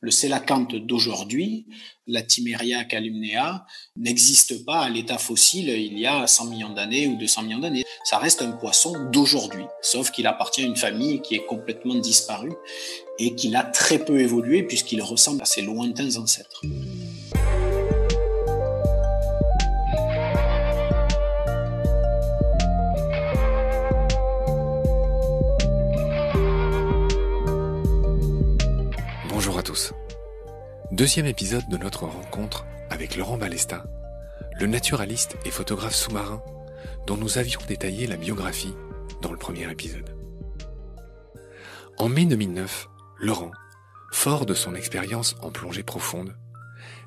Le sélacanthe d'aujourd'hui, Latimeria calumnea, n'existe pas à l'état fossile il y a 100 millions d'années ou 200 millions d'années. Ça reste un poisson d'aujourd'hui, sauf qu'il appartient à une famille qui est complètement disparue et qu'il a très peu évolué puisqu'il ressemble à ses lointains ancêtres. Bonjour à tous. Deuxième épisode de notre rencontre avec Laurent Balesta, le naturaliste et photographe sous-marin dont nous avions détaillé la biographie dans le premier épisode. En mai 2009, Laurent, fort de son expérience en plongée profonde,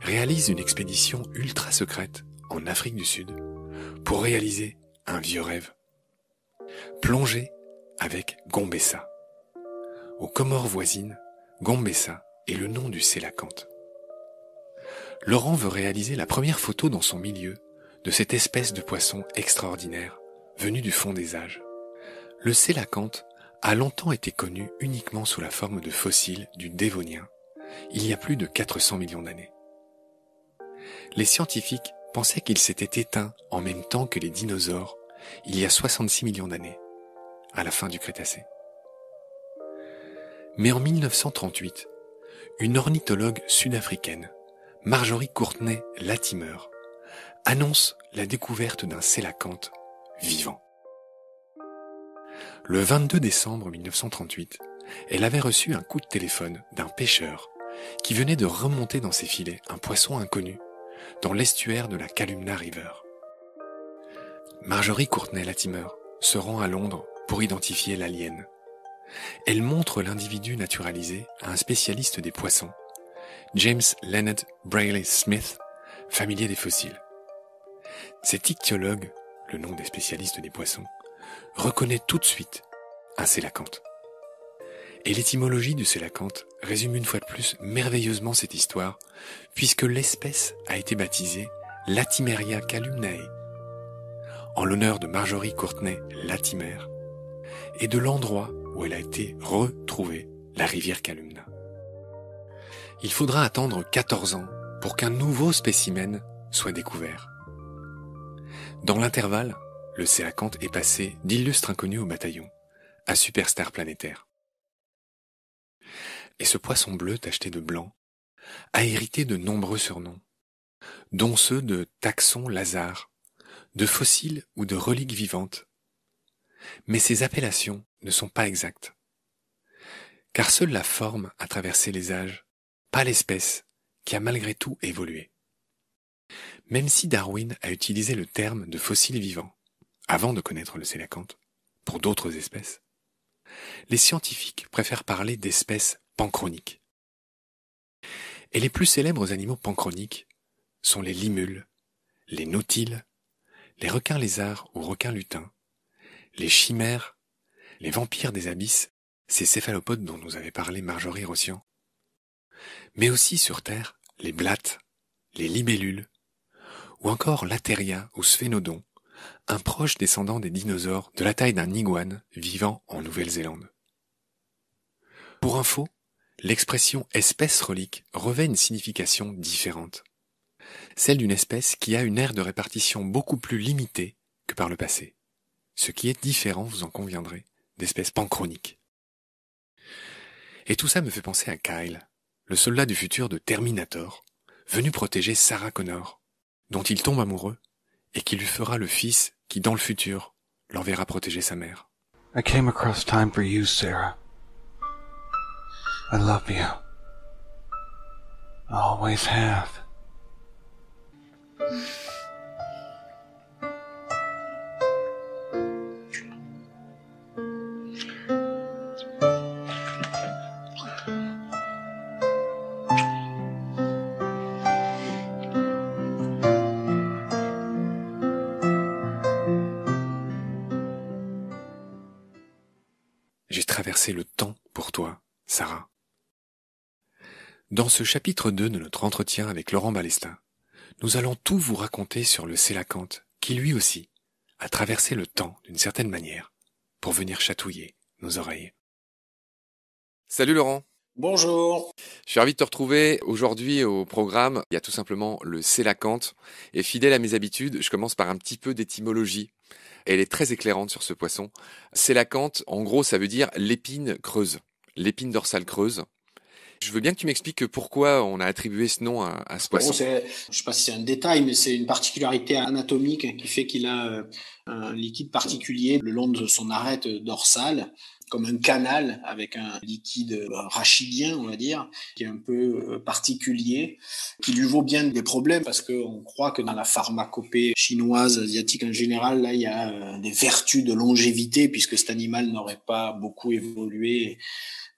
réalise une expédition ultra secrète en Afrique du Sud pour réaliser un vieux rêve. Plonger avec Gombessa. Aux Comores voisines, Gombessa est le nom du sélacanthe. Laurent veut réaliser la première photo dans son milieu de cette espèce de poisson extraordinaire venu du fond des âges. Le sélacanthe a longtemps été connu uniquement sous la forme de fossiles du Dévonien, il y a plus de 400 millions d'années. Les scientifiques pensaient qu'il s'était éteint en même temps que les dinosaures il y a 66 millions d'années, à la fin du Crétacé. Mais en 1938, une ornithologue sud-africaine, Marjorie Courtney Latimer, annonce la découverte d'un sélacanthe vivant. Le 22 décembre 1938, elle avait reçu un coup de téléphone d'un pêcheur qui venait de remonter dans ses filets un poisson inconnu dans l'estuaire de la Kalumna River. Marjorie Courtney Latimer se rend à Londres pour identifier l'alien. Elle montre l'individu naturalisé à un spécialiste des poissons, James Leonard Brayley Smith, familier des fossiles. Cet ichtyologue, le nom des spécialistes des poissons, reconnaît tout de suite un sélacanthe. Et l'étymologie du sélacanthe résume une fois de plus merveilleusement cette histoire, puisque l'espèce a été baptisée Latimeria calumnae, en l'honneur de Marjorie Courtney Latimer, et de l'endroit où elle a été retrouvée, la rivière Kalumna. Il faudra attendre 14 ans pour qu'un nouveau spécimen soit découvert. Dans l'intervalle, le sélacanthe est passé d'illustre inconnu au bataillon, à superstar planétaire. Et ce poisson bleu tacheté de blanc a hérité de nombreux surnoms, dont ceux de taxon Lazare, de fossiles ou de reliques vivantes. Mais ces appellations ne sont pas exactes, car seule la forme a traversé les âges, pas l'espèce, qui a malgré tout évolué. Même si Darwin a utilisé le terme de fossile vivant, avant de connaître le sélacanthe, pour d'autres espèces, les scientifiques préfèrent parler d'espèces panchroniques. Et les plus célèbres animaux panchroniques sont les limules, les nautiles, les requins lézards ou requins lutins, les chimères, les vampires des abysses, ces céphalopodes dont nous avait parlé Marjorie Rossian, mais aussi sur Terre, les blattes, les libellules, ou encore l'Ateria ou sphénodon, un proche descendant des dinosaures de la taille d'un iguane vivant en Nouvelle-Zélande. Pour info, l'expression espèce relique revêt une signification différente, celle d'une espèce qui a une aire de répartition beaucoup plus limitée que par le passé, ce qui est différent, vous en conviendrez, d'espèces panchroniques. Et tout ça me fait penser à Kyle, le soldat du futur de Terminator, venu protéger Sarah Connor, dont il tombe amoureux, et qui lui fera le fils qui, dans le futur, l'enverra protéger sa mère. I came across time for you, Sarah. I love you. I always have. J'ai traversé le temps pour toi, Sarah. Dans ce chapitre 2 de notre entretien avec Laurent Balesta, nous allons tout vous raconter sur le sélacanthe qui lui aussi a traversé le temps d'une certaine manière pour venir chatouiller nos oreilles. Salut Laurent. Bonjour. Je suis ravi de te retrouver aujourd'hui au programme. Il y a tout simplement le sélacanthe. Et fidèle à mes habitudes, je commence par un petit peu d'étymologie. Elle est très éclairante sur ce poisson. Sélacanthe, en gros, ça veut dire l'épine creuse, l'épine dorsale creuse. Je veux bien que tu m'expliques pourquoi on a attribué ce nom à ce Bon, poisson. je ne sais pas si c'est un détail, mais c'est une particularité anatomique qui fait qu'il a un liquide particulier le long de son arête dorsale, comme un canal avec un liquide rachidien, on va dire, qui est un peu particulier, qui lui vaut bien des problèmes parce qu'on croit que dans la pharmacopée chinoise, asiatique en général, là, il y a des vertus de longévité puisque cet animal n'aurait pas beaucoup évolué.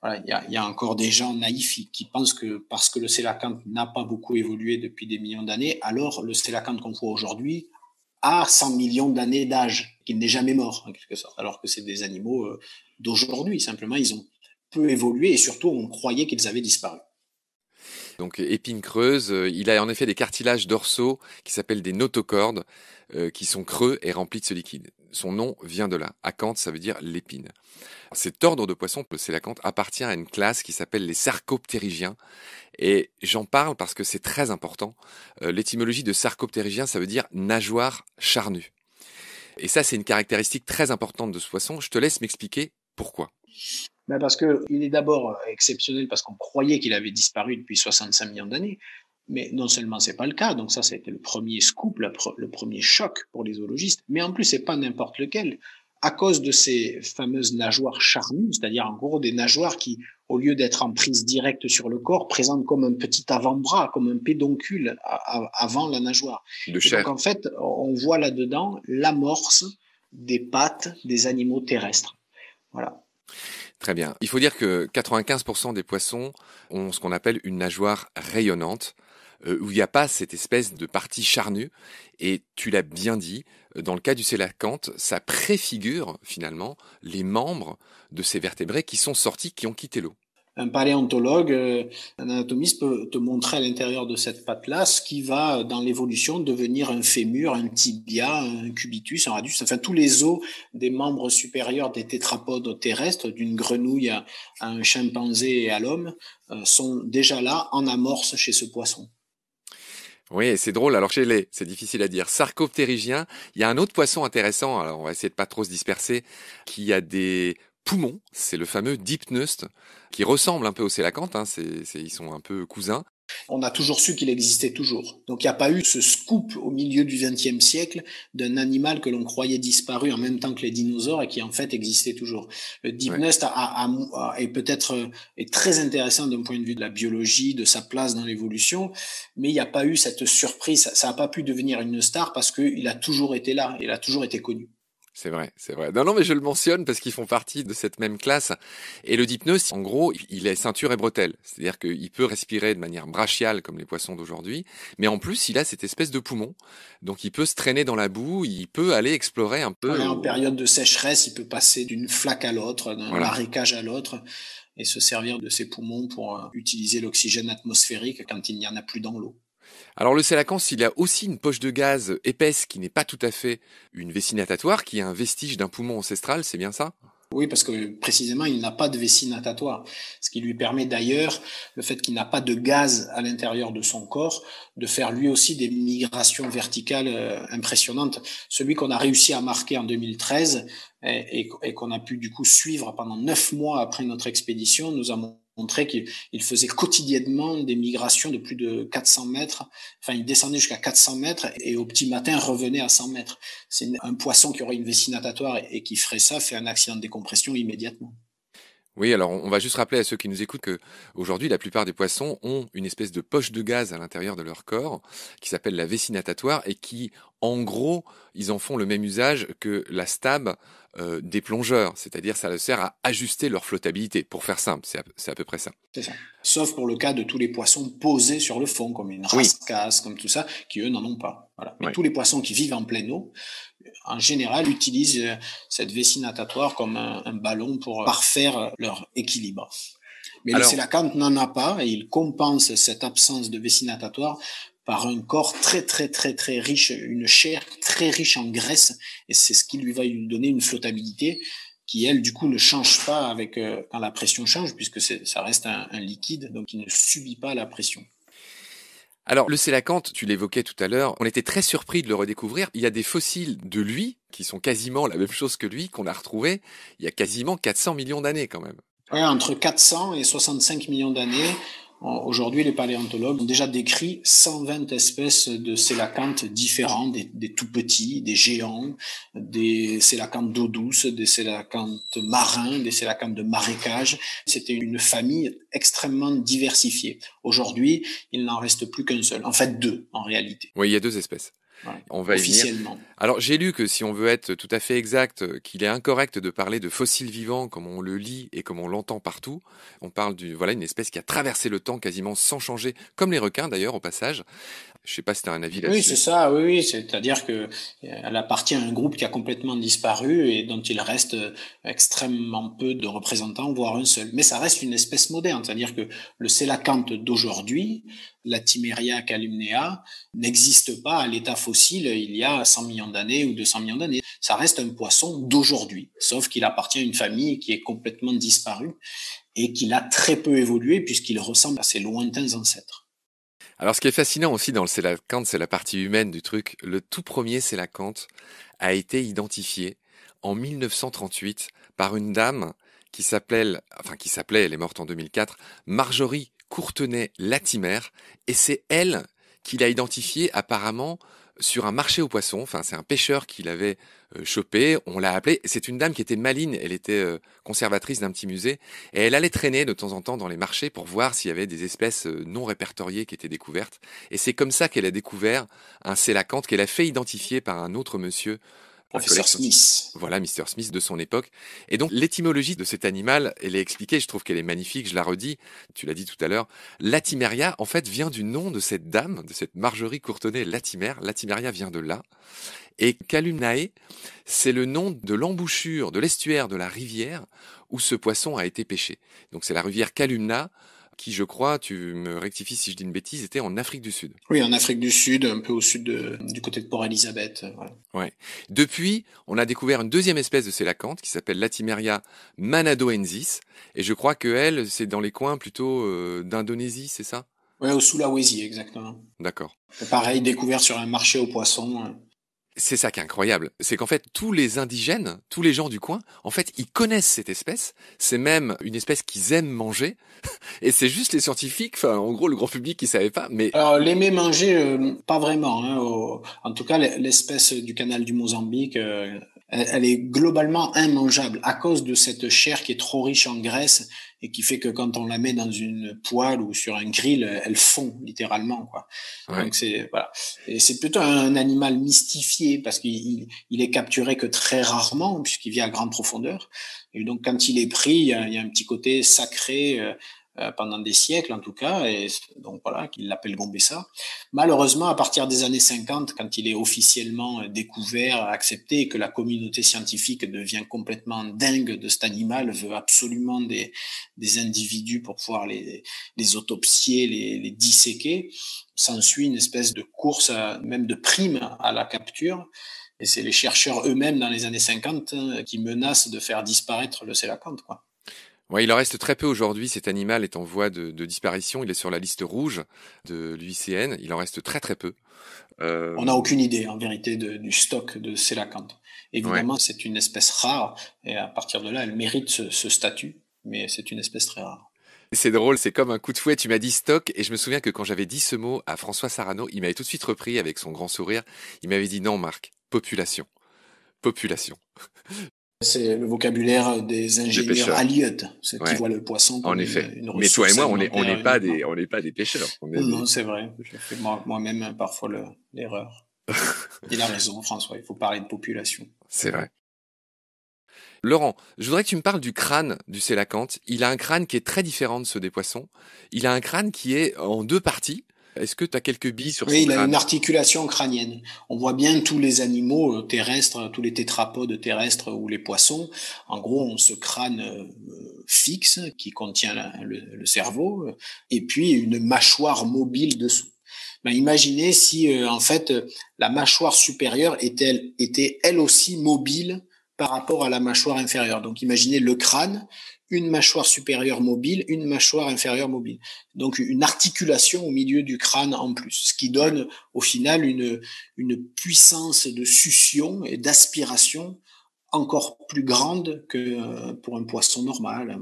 Voilà, il y a encore des gens naïfs qui pensent que parce que le sélacanthe n'a pas beaucoup évolué depuis des millions d'années, alors le sélacanthe qu'on voit aujourd'hui a 100 millions d'années d'âge, qu'il n'est jamais mort, en quelque sorte, alors que c'est des animaux d'aujourd'hui. Simplement, ils ont peu évolué et surtout, on croyait qu'ils avaient disparu. Donc épine creuse, il a en effet des cartilages dorsaux qui s'appellent des notochordes, qui sont creux et remplis de ce liquide. Son nom vient de là. Acanthe, ça veut dire l'épine. Cet ordre de poissons, le sélacanthe, appartient à une classe qui s'appelle les sarcoptérygiens. Et j'en parle parce que c'est très important. L'étymologie de sarcoptérygien, ça veut dire nageoire charnue. Et ça, c'est une caractéristique très importante de ce poisson. Je te laisse m'expliquer pourquoi. Ben parce qu'il est d'abord exceptionnel parce qu'on croyait qu'il avait disparu depuis 65 millions d'années. Mais non seulement c'est pas le cas, donc ça c'était le premier scoop, le premier choc pour les zoologistes, mais en plus c'est pas n'importe lequel. À cause de ces fameuses nageoires charnues, c'est-à-dire en gros des nageoires qui, au lieu d'être en prise directe sur le corps, présentent comme un petit avant-bras, comme un pédoncule avant la nageoire. De Et donc chair. en fait, on voit là-dedans l'amorce des pattes des animaux terrestres. Voilà. Très bien. Il faut dire que 95% des poissons ont ce qu'on appelle une nageoire rayonnante, où il n'y a pas cette espèce de partie charnue. Et tu l'as bien dit, dans le cas du sélacanthe, ça préfigure finalement les membres de ces vertébrés qui sont sortis, qui ont quitté l'eau. Un paléontologue, un anatomiste peut te montrer à l'intérieur de cette patte-là ce qui va, dans l'évolution, devenir un fémur, un tibia, un cubitus, un radius, enfin tous les os des membres supérieurs des tétrapodes terrestres, d'une grenouille à un chimpanzé et à l'homme, sont déjà là en amorce chez ce poisson. Oui, et c'est drôle, alors chez les, c'est difficile à dire. Sarcoptérygien, il y a un autre poisson intéressant, alors on va essayer de pas trop se disperser, qui a des poumons, c'est le fameux dipneust, qui ressemble un peu au sélacanthe, hein, ils sont un peu cousins. On a toujours su qu'il existait toujours. Donc il n'y a pas eu ce scoop au milieu du XXe siècle d'un animal que l'on croyait disparu en même temps que les dinosaures et qui en fait existait toujours. Le Ouais. dipneust est peut-être est très intéressant d'un point de vue de la biologie, de sa place dans l'évolution, mais il n'y a pas eu cette surprise. Ça n'a pas pu devenir une star parce qu'il a toujours été là, il a toujours été connu. C'est vrai, c'est vrai. Non, non, mais je le mentionne parce qu'ils font partie de cette même classe. Et le dipneus, en gros, il est ceinture et bretelle. C'est-à-dire qu'il peut respirer de manière brachiale comme les poissons d'aujourd'hui, mais en plus, il a cette espèce de poumon. Donc, il peut se traîner dans la boue, il peut aller explorer un peu. En période de sécheresse, il peut passer d'une flaque à l'autre, d'un Voilà. marécage à l'autre, et se servir de ses poumons pour utiliser l'oxygène atmosphérique quand il n'y en a plus dans l'eau. Alors, le sélacanthe, il a aussi une poche de gaz épaisse qui n'est pas tout à fait une vessie natatoire, qui est un vestige d'un poumon ancestral, c'est bien ça? Oui, parce que précisément, il n'a pas de vessie natatoire, ce qui lui permet d'ailleurs, le fait qu'il n'a pas de gaz à l'intérieur de son corps, de faire lui aussi des migrations verticales impressionnantes. Celui qu'on a réussi à marquer en 2013 et qu'on a pu du coup suivre pendant 9 mois après notre expédition, nous a montré qu'il faisait quotidiennement des migrations de plus de 400 mètres. Enfin, il descendait jusqu'à 400 mètres et au petit matin revenait à 100 mètres. C'est un poisson qui aurait une vessie natatoire et qui ferait ça, fait un accident de décompression immédiatement. Oui, alors on va juste rappeler à ceux qui nous écoutent que aujourd'hui la plupart des poissons ont une espèce de poche de gaz à l'intérieur de leur corps qui s'appelle la vessie natatoire et qui, en gros, ils en font le même usage que la stab des plongeurs, c'est-à-dire ça leur sert à ajuster leur flottabilité. Pour faire simple, c'est à peu près ça. C'est ça. Sauf pour le cas de tous les poissons posés sur le fond, comme une Oui. rascasse, comme tout ça, qui eux n'en ont pas. Voilà. Mais Ouais. tous les poissons qui vivent en pleine eau, en général, utilisent cette vessie natatoire comme un ballon pour parfaire leur équilibre. Mais Alors, le sélacanthe n'en a pas et il compense cette absence de vessie natatoire par un corps très très très très riche, une chair très riche en graisse et c'est ce qui lui va lui donner une flottabilité qui elle, du coup, ne change pas avec quand la pression change, puisque ça reste un liquide, donc il ne subit pas la pression. Alors, le sélacanthe, tu l'évoquais tout à l'heure, on était très surpris de le redécouvrir. Il y a des fossiles de lui qui sont quasiment la même chose que lui, qu'on a retrouvé il y a quasiment 400 millions d'années quand même. Ouais, entre 400 et 65 millions d'années. Aujourd'hui, les paléontologues ont déjà décrit 120 espèces de sélacanthes différents, des tout petits, des géants, des sélacanthes d'eau douce, des sélacanthes marins, des sélacanthes de marécage. C'était une famille extrêmement diversifiée. Aujourd'hui, il n'en reste plus qu'un seul. En fait, deux, en réalité. Oui, il y a 2 espèces. Ouais, On va y venir. officiellement. Alors, j'ai lu que si on veut être tout à fait exact, qu'il est incorrect de parler de fossiles vivants comme on le lit et comme on l'entend partout. On parle d'une espèce qui a traversé le temps quasiment sans changer, comme les requins d'ailleurs au passage. Je sais pas si tu as un avis là-dessus. Oui, c'est ça, oui, c'est-à-dire que elle appartient à un groupe qui a complètement disparu et dont il reste extrêmement peu de représentants, voire un seul. Mais ça reste une espèce moderne, c'est-à-dire que le sélacanthe d'aujourd'hui, Latimeria calumnea, n'existe pas à l'état fossile il y a 100 millions d'années ou 200 millions d'années. Ça reste un poisson d'aujourd'hui, sauf qu'il appartient à une famille qui est complètement disparue et qu'il a très peu évolué puisqu'il ressemble à ses lointains ancêtres. Alors, ce qui est fascinant aussi dans le sélacanthe, c'est la partie humaine du truc. Le tout premier sélacanthe a été identifié en 1938 par une dame qui s'appelait, elle est morte en 2004, Marjorie Courtenay-Latimer, et c'est elle qui l'a identifié apparemment sur un marché aux poissons. Enfin, c'est un pêcheur qui l'avait chopé, on l'a appelé. C'est une dame qui était maligne, elle était conservatrice d'un petit musée, et elle allait traîner de temps en temps dans les marchés pour voir s'il y avait des espèces non répertoriées qui étaient découvertes. Et c'est comme ça qu'elle a découvert un sélacanthe qu'elle a fait identifier par un autre monsieur. Professeur Smith. Voilà, Mr. Smith de son époque. Et donc, l'étymologie de cet animal, elle est expliquée, je trouve qu'elle est magnifique, je la redis, tu l'as dit tout à l'heure. Latimeria, en fait, vient du nom de cette dame, de cette Marjorie Courtenay-Latimer. Latimeria vient de là. Et Calumnae, c'est le nom de l'embouchure, de l'estuaire de la rivière où ce poisson a été pêché. Donc, c'est la rivière Calumna, qui, je crois, tu me rectifies si je dis une bêtise, était en Afrique du Sud. Oui, en Afrique du Sud, un peu au sud du côté de Port Elizabeth. Ouais. Depuis, on a découvert une deuxième espèce de sélacanthe qui s'appelle Latimeria manadoensis, et je crois que elle, c'est dans les coins plutôt d'Indonésie, c'est ça? Oui, au Sulawesi, exactement. D'accord. Pareil, découvert sur un marché aux poissons. C'est ça qui est incroyable, c'est qu'en fait tous les indigènes, tous les gens du coin, en fait ils connaissent cette espèce, c'est même une espèce qu'ils aiment manger, et c'est juste les scientifiques, enfin en gros le grand public qui savait pas, mais... Alors l'aimer manger, pas vraiment. En tout cas, l'espèce du canal du Mozambique, elle est globalement immangeable à cause de cette chair qui est trop riche en graisse et qui fait que quand on la met dans une poêle ou sur un grill, elle fond littéralement, quoi. Ouais. Donc voilà. Et c'est plutôt un animal mystifié parce qu'il est capturé que très rarement puisqu'il vit à grande profondeur. Et donc quand il est pris, il y a un petit côté sacré. Pendant des siècles en tout cas, et donc voilà, qu'il l'appelle Gombessa. Malheureusement, à partir des années 50, quand il est officiellement découvert, accepté, et que la communauté scientifique devient complètement dingue de cet animal, veut absolument des individus pour pouvoir les autopsier, les disséquer, s'ensuit une espèce de course, même de prime à la capture. Et c'est les chercheurs eux-mêmes dans les années 50 qui menacent de faire disparaître le sélacanthe, quoi. Ouais, il en reste très peu aujourd'hui. Cet animal est en voie de disparition. Il est sur la liste rouge de l'UICN. Il en reste très très peu. On n'a aucune idée, en vérité, du stock de sélacanthe. Évidemment, ouais. C'est une espèce rare, et à partir de là, elle mérite ce statut, mais c'est une espèce très rare. C'est drôle, c'est comme un coup de fouet. Tu m'as dit stock, et je me souviens que quand j'avais dit ce mot à François Sarano, il m'avait tout de suite repris avec son grand sourire. Il m'avait dit non, Marc, population. Population. C'est le vocabulaire des ingénieurs Alliot, ceux qui voient le poisson comme en effet. Une ressource. Mais toi et moi, on n'est pas des pêcheurs. Non, c'est vrai. Je fais moi-même parfois l'erreur. Il a raison, François. Il faut parler de population. C'est vrai. Laurent, je voudrais que tu me parles du crâne du sélacanthe. Il a un crâne qui est très différent de ceux des poissons. Il a un crâne qui est en 2 parties. Est-ce que tu as quelques billes sur son crâne ? Oui, il a une articulation crânienne. On voit bien tous les animaux terrestres, tous les tétrapodes terrestres ou les poissons. En gros, on ce crâne fixe qui contient le cerveau et puis une mâchoire mobile dessous. Ben, imaginez si en fait la mâchoire supérieure était elle aussi mobile par rapport à la mâchoire inférieure. Donc imaginez le crâne, une mâchoire supérieure mobile, une mâchoire inférieure mobile. Donc une articulation au milieu du crâne en plus, ce qui donne au final une puissance de succion et d'aspiration encore plus grande que pour un poisson normal.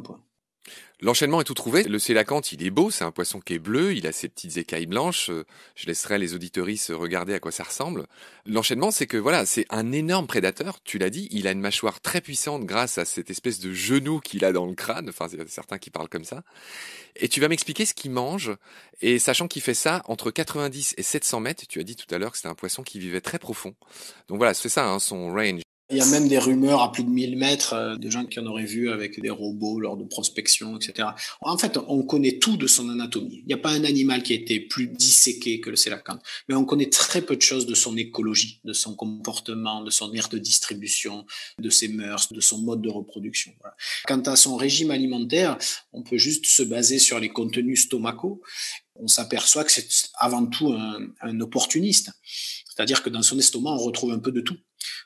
L'enchaînement est tout trouvé. Le sélacanthe, il est beau, c'est un poisson qui est bleu, il a ses petites écailles blanches. Je laisserai les auditoristes regarder à quoi ça ressemble. L'enchaînement, c'est que voilà, c'est un énorme prédateur. Tu l'as dit, il a une mâchoire très puissante grâce à cette espèce de genou qu'il a dans le crâne. Enfin, il y a certains qui parlent comme ça. Et tu vas m'expliquer ce qu'il mange. Et sachant qu'il fait ça entre 90 et 700 mètres, tu as dit tout à l'heure que c'était un poisson qui vivait très profond. Donc voilà, c'est ça, hein, son range. Il y a même des rumeurs à plus de 1000 mètres, de gens qui en auraient vu avec des robots lors de prospection, etc. En fait, on connaît tout de son anatomie. Il n'y a pas un animal qui a été plus disséqué que le sélacanthe, mais on connaît très peu de choses de son écologie, de son comportement, de son aire de distribution, de ses mœurs, de son mode de reproduction. Voilà. Quant à son régime alimentaire, on peut juste se baser sur les contenus stomacaux. On s'aperçoit que c'est avant tout un opportuniste. C'est-à-dire que dans son estomac, on retrouve un peu de tout.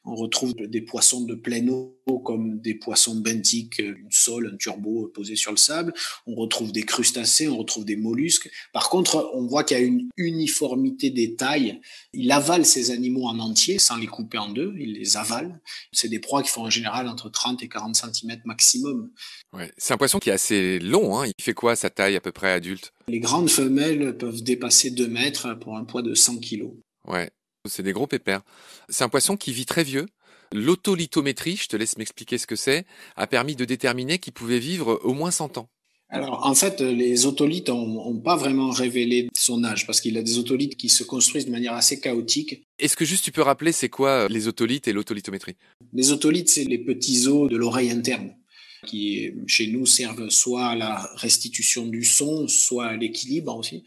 On retrouve des poissons de pleine eau comme des poissons benthiques, une sole, un turbo posé sur le sable. On retrouve des crustacés, on retrouve des mollusques. Par contre, on voit qu'il y a une uniformité des tailles. Il avale ces animaux en entier sans les couper en deux, il les avale. C'est des proies qui font en général entre 30 et 40 cm maximum. Ouais. C'est un poisson qui est assez long, hein. Il fait quoi sa taille à peu près adulte? Les grandes femelles peuvent dépasser 2 mètres pour un poids de 100 kg. Ouais. C'est des gros pépères. C'est un poisson qui vit très vieux. L'autolithométrie, je te laisse m'expliquer ce que c'est, a permis de déterminer qu'il pouvait vivre au moins 100 ans. Alors, en fait, les otolithes n'ont pas vraiment révélé son âge, parce qu'il y a des otolithes qui se construisent de manière assez chaotique. Est-ce que juste tu peux rappeler c'est quoi les otolithes et l'autolithométrie? Les otolithes, c'est les petits os de l'oreille interne, qui chez nous servent soit à la restitution du son, soit à l'équilibre aussi.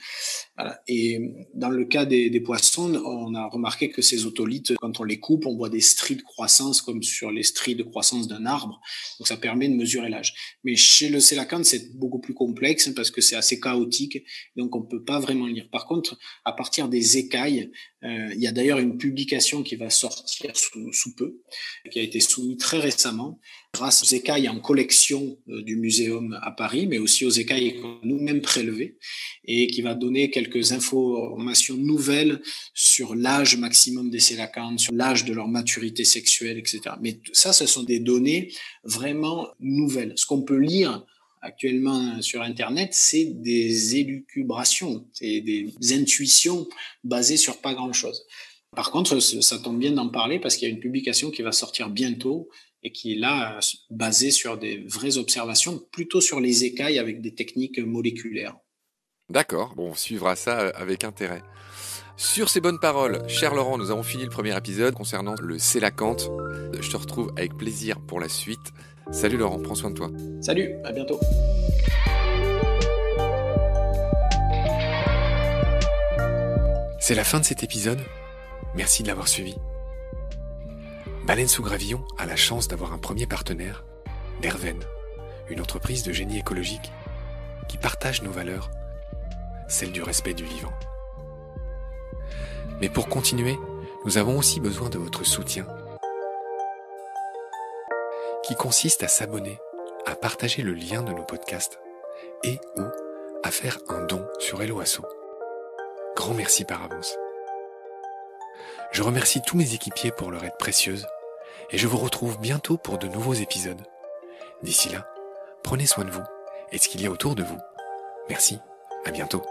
Voilà. Et dans le cas des poissons, on a remarqué que ces otolithes, quand on les coupe, on voit des stries de croissance comme sur les stries de croissance d'un arbre. Donc ça permet de mesurer l'âge. Mais chez le sélacanthe, c'est beaucoup plus complexe parce que c'est assez chaotique, donc on peut pas vraiment lire. Par contre, à partir des écailles, il y a d'ailleurs une publication qui va sortir sous peu, qui a été soumise très récemment, grâce aux écailles en collection du muséum à Paris, mais aussi aux écailles qu'on a nous-mêmes prélevées, et qui va donner quelques informations nouvelles sur l'âge maximum des sélacanthes, sur l'âge de leur maturité sexuelle, etc. Mais ça, ce sont des données vraiment nouvelles. Ce qu'on peut lire actuellement sur Internet, c'est des élucubrations, c'est des intuitions basées sur pas grand-chose. Par contre, ça tombe bien d'en parler parce qu'il y a une publication qui va sortir bientôt et qui est là basée sur des vraies observations, plutôt sur les écailles avec des techniques moléculaires. D'accord, bon, on suivra ça avec intérêt. Sur ces bonnes paroles, cher Laurent, nous avons fini le premier épisode concernant le sélacanthe. Je te retrouve avec plaisir pour la suite. Salut Laurent, prends soin de toi. Salut, à bientôt. C'est la fin de cet épisode. Merci de l'avoir suivi. Baleine sous gravillon a la chance d'avoir un premier partenaire, Derven, une entreprise de génie écologique qui partage nos valeurs, celle du respect du vivant. Mais pour continuer, nous avons aussi besoin de votre soutien, qui consiste à s'abonner, à partager le lien de nos podcasts et ou à faire un don sur Helloasso. Grand merci par avance. Je remercie tous mes équipiers pour leur aide précieuse et je vous retrouve bientôt pour de nouveaux épisodes. D'ici là, prenez soin de vous et de ce qu'il y a autour de vous. Merci, à bientôt.